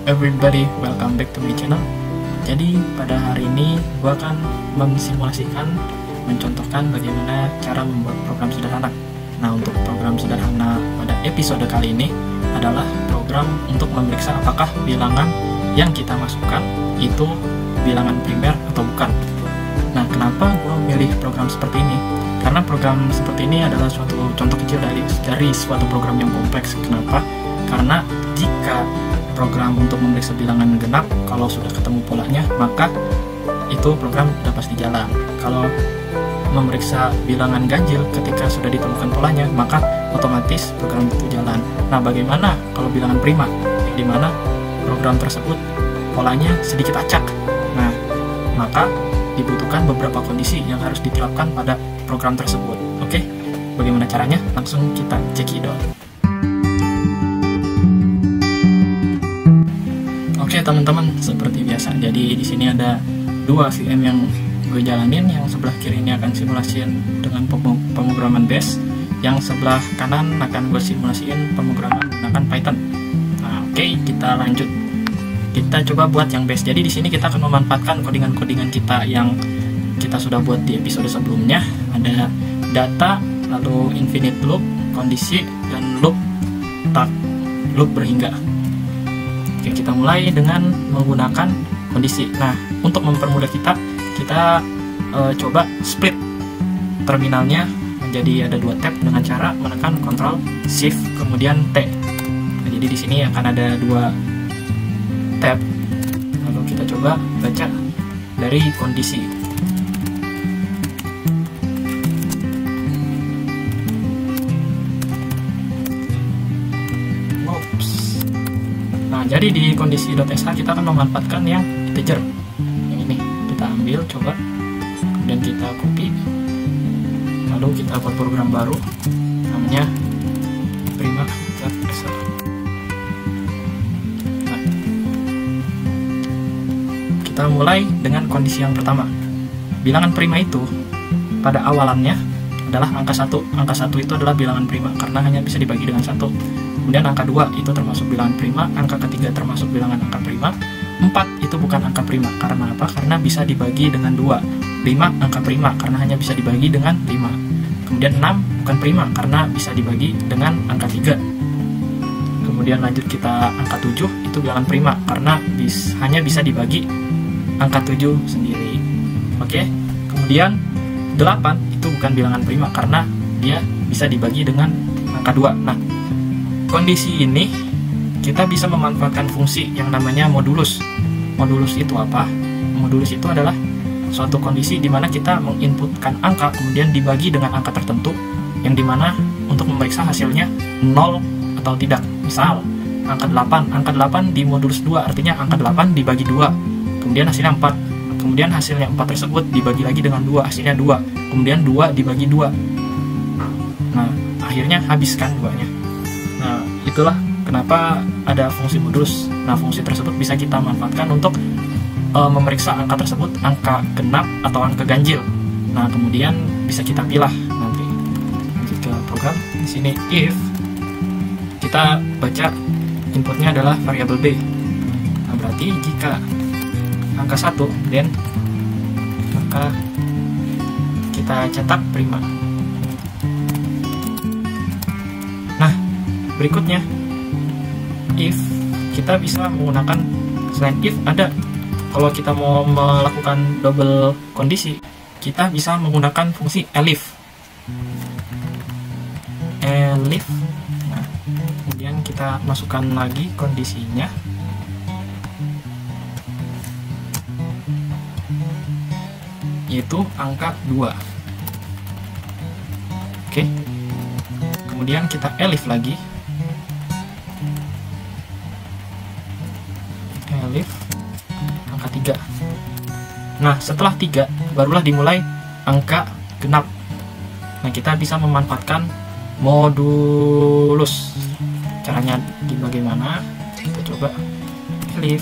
everybody, welcome back to my channel. Jadi pada hari ini gue akan mensimulasikan, mencontohkan bagaimana cara membuat program sederhana. Nah, untuk program sederhana pada episode kali ini adalah program untuk memeriksa apakah bilangan yang kita masukkan itu bilangan primer atau bukan. Nah, kenapa gue memilih program seperti ini? Karena program seperti ini adalah suatu contoh kecil dari suatu program yang kompleks. Kenapa? Karena jika program untuk memeriksa bilangan genap, kalau sudah ketemu polanya, maka itu program sudah pasti jalan. Kalau memeriksa bilangan ganjil ketika sudah ditemukan polanya, maka otomatis program itu jalan. Nah, bagaimana kalau bilangan prima, yang dimana program tersebut polanya sedikit acak? Nah, maka dibutuhkan beberapa kondisi yang harus diterapkan pada program tersebut. Oke, bagaimana caranya? Langsung kita cekidot. Oke teman-teman, seperti biasa. Jadi di sini ada dua VM yang gue jalanin. Yang sebelah kiri ini akan simulasiin dengan pemrograman bash. Yang sebelah kanan akan gue simulasiin pemrograman menggunakan Python. Nah, oke, kita lanjut. Kita coba buat yang bash. Jadi di sini kita akan memanfaatkan kodingan-kodingan kita yang kita sudah buat di episode sebelumnya. Ada data, lalu infinite loop, kondisi, dan loop tak loop berhingga. Oke, kita mulai dengan menggunakan kondisi. Nah, untuk mempermudah kita coba split terminalnya menjadi ada dua tab dengan cara menekan Ctrl Shift kemudian T. Nah, jadi di sini akan ada dua tab. Lalu kita coba baca dari kondisi. Nah, jadi di kondisi.sh kita akan memanfaatkan yang integer. Yang ini kita ambil, coba, kemudian kita copy, lalu kita buat program baru, namanya prima.sh. Nah, kita mulai dengan kondisi yang pertama. Bilangan prima itu pada awalannya adalah angka 1. Angka 1 itu adalah bilangan prima karena hanya bisa dibagi dengan 1. Kemudian angka 2 itu termasuk bilangan prima, angka ketiga termasuk bilangan angka prima, 4 itu bukan angka prima. Karena apa? Karena bisa dibagi dengan 2. 5 angka prima karena hanya bisa dibagi dengan 5. Kemudian 6 bukan prima karena bisa dibagi dengan angka 3. Kemudian lanjut kita angka 7 itu bilangan prima karena hanya bisa dibagi angka 7 sendiri. Oke. Kemudian 8 itu bukan bilangan prima karena dia bisa dibagi dengan angka 2. Nah, kondisi ini kita bisa memanfaatkan fungsi yang namanya modulus. Modulus itu apa? Modulus itu adalah suatu kondisi di mana kita menginputkan angka kemudian dibagi dengan angka tertentu yang dimana untuk memeriksa hasilnya 0 atau tidak. Misal angka 8 di modulus 2 artinya angka 8 dibagi 2 kemudian hasilnya 4. Kemudian hasilnya 4 tersebut dibagi lagi dengan 2, hasilnya 2. Kemudian 2 dibagi 2. Nah, akhirnya habiskan 2-nya. Nah, itulah kenapa ada fungsi modulus. Nah, fungsi tersebut bisa kita manfaatkan untuk memeriksa angka tersebut angka genap atau angka ganjil. Nah, kemudian bisa kita pilih nanti. Lanjut ke program. Di sini if kita baca inputnya adalah variabel b. Nah, berarti jika angka 1 dan maka kita cetak prima. Nah, berikutnya if kita bisa menggunakan selain if ada, kalau kita mau melakukan double kondisi kita bisa menggunakan fungsi elif. Nah, kemudian kita masukkan lagi kondisinya, yaitu angka 2. Oke. Kemudian kita elif lagi. Elif angka 3. Nah, setelah 3 barulah dimulai angka genap. Nah, kita bisa memanfaatkan modulus. Caranya bagaimana? Kita coba elif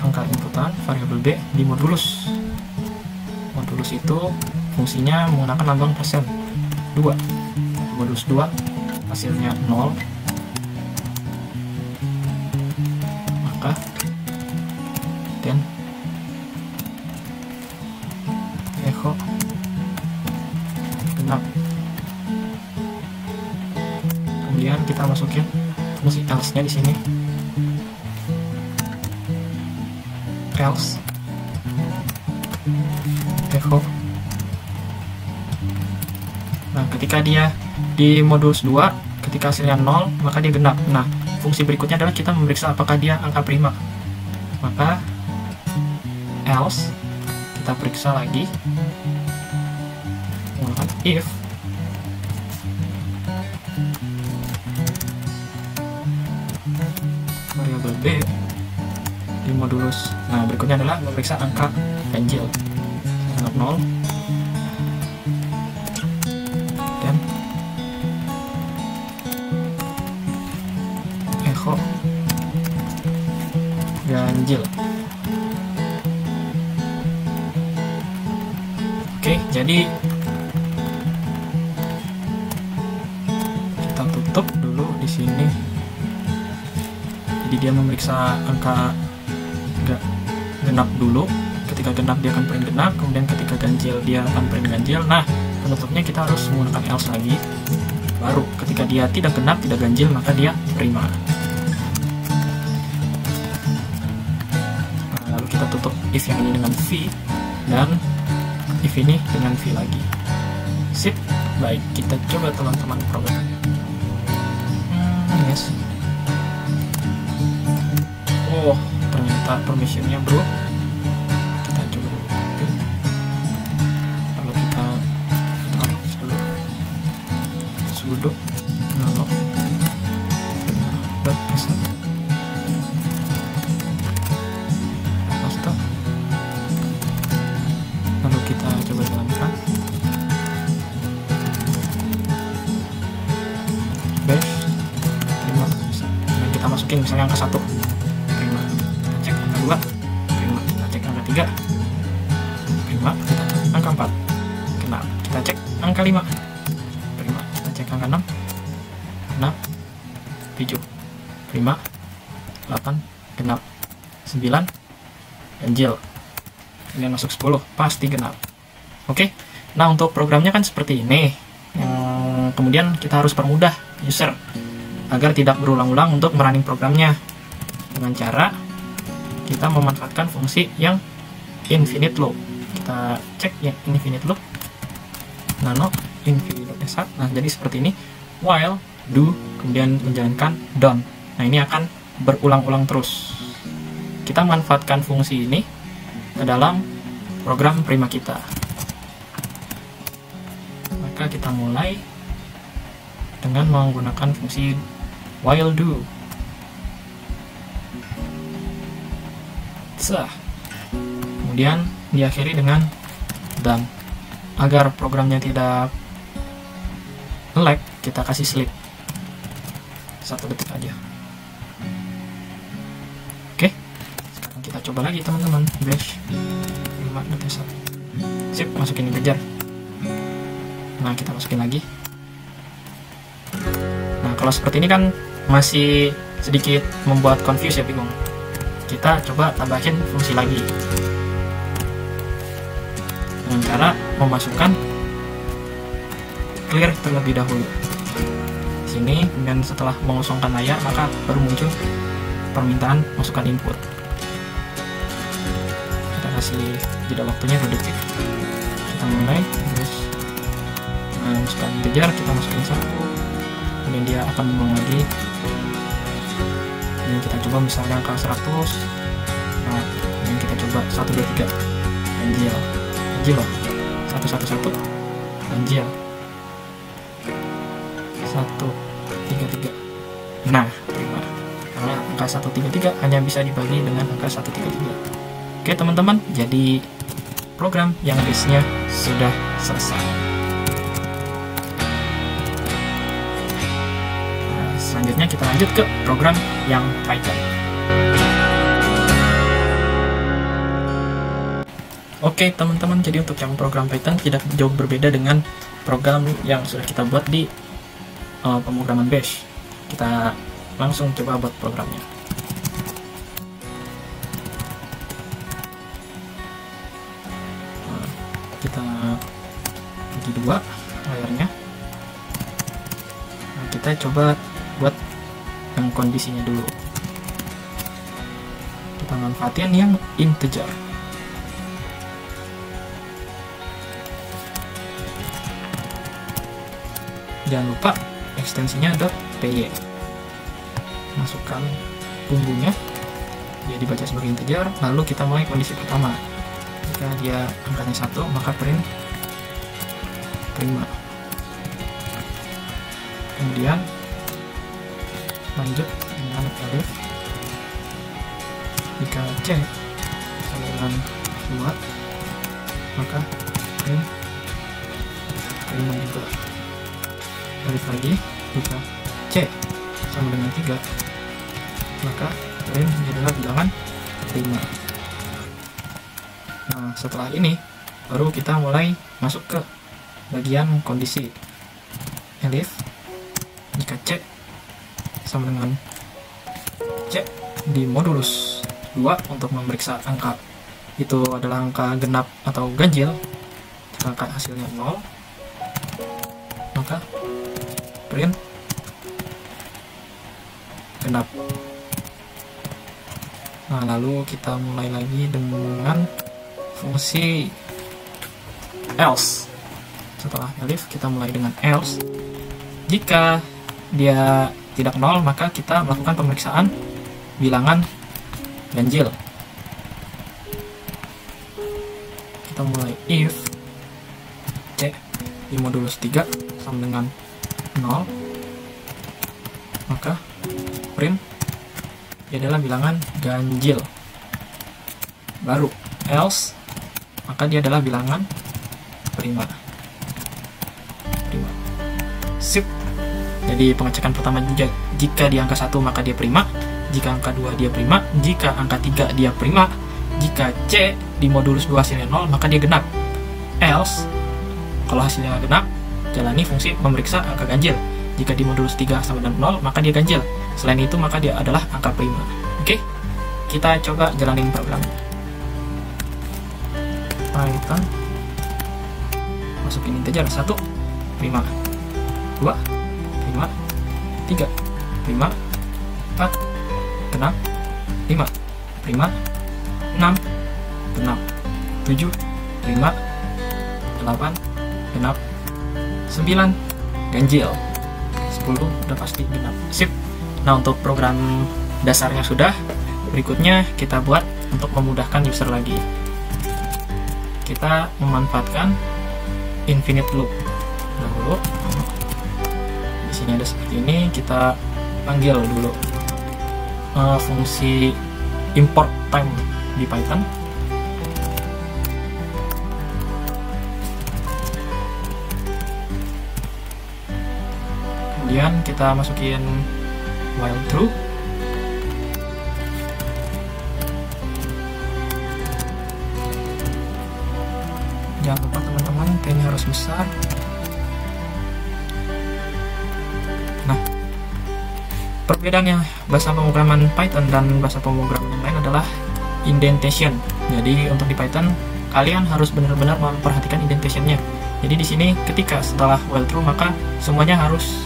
angka inputan variabel b di modulus. Modulus itu fungsinya menggunakan lambang persen 2. Modulus 2 hasilnya 0, maka dan echo genap. Kemudian kita masukin fungsi else-nya di sini. Else echo. Nah, ketika dia di modulus 2, ketika hasilnya 0, maka dia genap. Nah, fungsi berikutnya adalah kita memeriksa apakah dia angka prima. Maka else kita periksa lagi menggunakan if variabel b di modulus. Nah, berikutnya adalah memeriksa angka ganjil. 0 dan echo ganjil. Oke, jadi kita tutup dulu di sini. Jadi dia memeriksa angka genap dulu. Ketika genap dia akan print genap, kemudian ketika ganjil dia akan print ganjil. Nah, penutupnya kita harus menggunakan else lagi. Baru ketika dia tidak genap, tidak ganjil, maka dia prima. Nah, lalu kita tutup if yang ini dengan v dan if ini dengan v lagi. Sip. Baik, kita coba teman-teman program. Yes. Oh, ternyata permissionnya bro. Kita coba dulu. Okay. Lalu kita sudo nano paste. Lalu kita coba jalankan. Bash prima. Dan kita masukin misalnya angka 1 prima. Kita cek angka 2 prima. Kita cek angka 3 prima. Kita cek angka 4 genap. Kita cek angka 5 prima. Kita cek angka 6 genap. 7 prima. 8 genap. 9 ganjil. Kemudian masuk 10 pasti genap. Oke. Nah, untuk programnya kan seperti ini. Kemudian kita harus permudah user agar tidak berulang-ulang untuk merunning programnya dengan cara kita memanfaatkan fungsi yang infinite loop. Kita cek ya infinite loop nano infinite loop S1. Nah, jadi seperti ini, while do kemudian menjalankan done. Nah, ini akan berulang-ulang terus. Kita manfaatkan fungsi ini ke dalam program prima kita. Maka kita mulai dengan menggunakan fungsi while do. Kemudian diakhiri dengan done. Agar programnya tidak lag, kita kasih sleep 1 detik aja. Oke, sekarang kita coba lagi teman-teman. Bash 5.1. Sip, masukin integer. Nah, kita masukin lagi. Nah, kalau seperti ini kan masih sedikit membuat confuse ya, bingung. Kita coba tambahin fungsi lagi dengan cara memasukkan clear terlebih dahulu. Sini, dan setelah mengosongkan layar, maka baru muncul permintaan masukkan input. Kita kasih jeda waktunya 2 detik. Kita mulai, terus masukkan integer, kita masukin 1. Kemudian dia akan mengulang lagi. Kemudian kita coba misalnya angka 100. Nah, kemudian kita coba 1, 2, 3 ganjil. Ganjil loh. 1, 1, 1 ganjil. 1, 3, 3. Nah, prima. Karena angka 1, 3, 3 hanya bisa dibagi dengan angka 1, 3, 3. Oke teman-teman, jadi program yang base-nya sudah selesai. Selanjutnya kita lanjut ke program yang Python. Oke teman-teman, jadi untuk yang program Python tidak jauh berbeda dengan program yang sudah kita buat di pemrograman Bash. Kita langsung coba buat programnya. kita bagi dua layarnya. Nah, kita coba buat yang kondisinya dulu. Kita manfaatin yang integer. Jangan lupa ekstensinya .py. Masukkan bumbunya, dia dibaca sebagai integer. Lalu kita mulai kondisi pertama. Jika dia angkanya 1, maka print prima. Kemudian lanjut dengan elif. Jika c sama dengan 2, maka print prima juga. Elif lagi. Jika c sama dengan 3, maka print adalah bilangan prima. Nah, setelah ini baru kita mulai masuk ke bagian kondisi. Elif jika c sama dengan c di modulus 2 untuk memeriksa angka itu adalah angka genap atau ganjil. Jika angka hasilnya 0, maka print genap. Nah, lalu kita mulai lagi dengan fungsi else. Setelah elif kita mulai dengan else. Jika dia tidak 0, maka kita melakukan pemeriksaan bilangan ganjil. Kita mulai if c di modulus 3 sama dengan 0, maka print dia adalah bilangan ganjil. Baru else, maka dia adalah bilangan prima. Sip. Jadi pengecekan pertama, jika di angka 1 maka dia prima, jika angka 2 dia prima, jika angka 3 dia prima, jika c di modulus 2 hasilnya 0 maka dia genap. Else, kalau hasilnya genap, jalani fungsi memeriksa angka ganjil. Jika di modulus 3 sama dengan 0 maka dia ganjil. Selain itu maka dia adalah angka prima. Oke, kita coba jalanin programnya. Python, masukin integer 1 prima, 2 prima, 3 prima, 4 genap, 5 prima, 6 genap, 7 prima, 8 genap, 9 ganjil, 10 udah pasti genap. Sip. Nah, untuk program dasarnya sudah. Berikutnya kita buat untuk memudahkan user lagi. Kita memanfaatkan infinite loop. Dahulu di sini ada seperti ini. Kita panggil dulu fungsi import time di Python. Kemudian kita masukin while true. Jangan lupa teman-teman, T-nya harus besar. Nah, perbedaannya bahasa pemrograman Python dan bahasa pemrograman yang lain adalah indentation. Jadi untuk di Python kalian harus benar-benar memperhatikan indentation-nya. Jadi di sini ketika setelah while true maka semuanya harus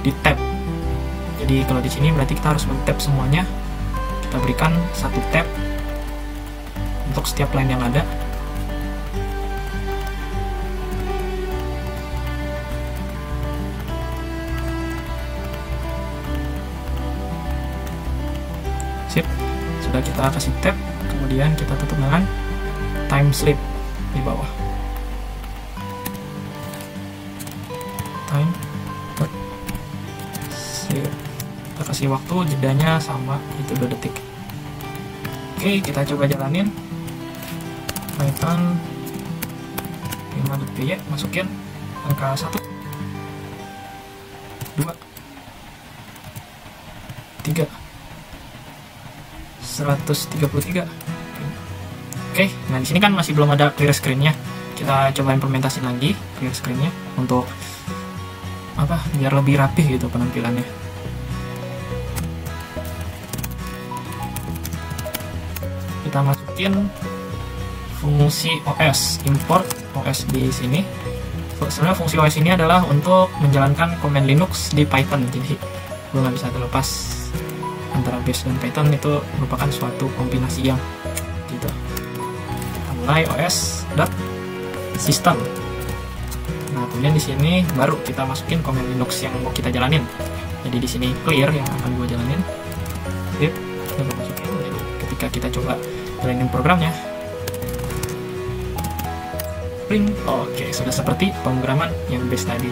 di tab. Jadi kalau di sini berarti kita harus men-tab semuanya. Kita berikan satu tab untuk setiap line yang ada. Sip, sudah kita kasih tab, kemudian kita tutup dengan time sleep di bawah. Time sleep. Kita kasih waktu, jedanya sama, itu 2 detik. Oke, kita coba jalanin. Python 5.py, masukin angka 1, 2, 3, 133. Oke, nah di sini kan masih belum ada clear screen-nya. Kita coba implementasi lagi clear screen-nya untuk apa? Biar lebih rapih gitu penampilannya. Kita masukin fungsi OS, import OS di sini. Sebenarnya fungsi OS ini adalah untuk menjalankan command Linux di Python, jadi gue nggak bisa terlepas antara Bash dan Python, itu merupakan suatu kombinasi yang gitu. Mulai os.system. Nah, kemudian di sini baru kita masukin command Linux yang mau kita jalanin. Jadi di sini clear yang akan gue jalanin. Yep, kita masukin. Jadi ketika kita coba jalanin programnya, print. Oke, sudah seperti pemrograman yang base tadi.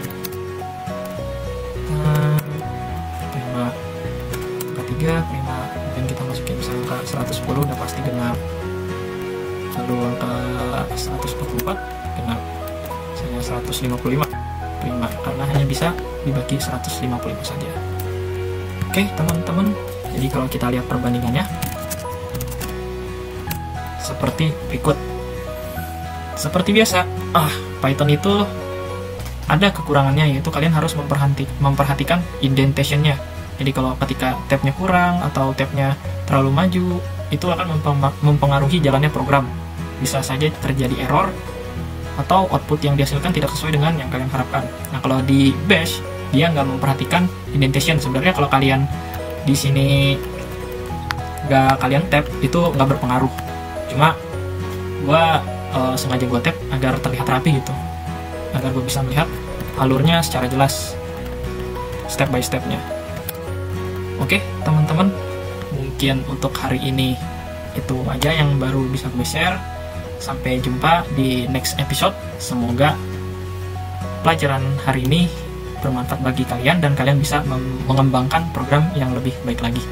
Prima angka 3, prima, dan kita masukin misalnya angka 110 udah pasti genap. Lalu angka 144 genap. Misalnya 155 prima, karena hanya bisa dibagi 155 saja. Oke, teman-teman. Jadi kalau kita lihat perbandingannya seperti berikut. Seperti biasa, Python itu ada kekurangannya, yaitu kalian harus memperhatikan indentation-nya. Jadi kalau ketika tabnya kurang atau tabnya terlalu maju, itu akan mempengaruhi jalannya program. Bisa saja terjadi error atau output yang dihasilkan tidak sesuai dengan yang kalian harapkan. Nah, kalau di Bash, dia nggak memperhatikan indentation. Sebenarnya kalau kalian di sini nggak kalian tab, itu nggak berpengaruh. Cuma gua sengaja gue tap agar terlihat rapi gitu, agar gue bisa melihat alurnya secara jelas step by stepnya. Oke, teman-teman, mungkin untuk hari ini itu aja yang baru bisa gue share. Sampai jumpa di next episode. Semoga pelajaran hari ini bermanfaat bagi kalian dan kalian bisa mengembangkan program yang lebih baik lagi.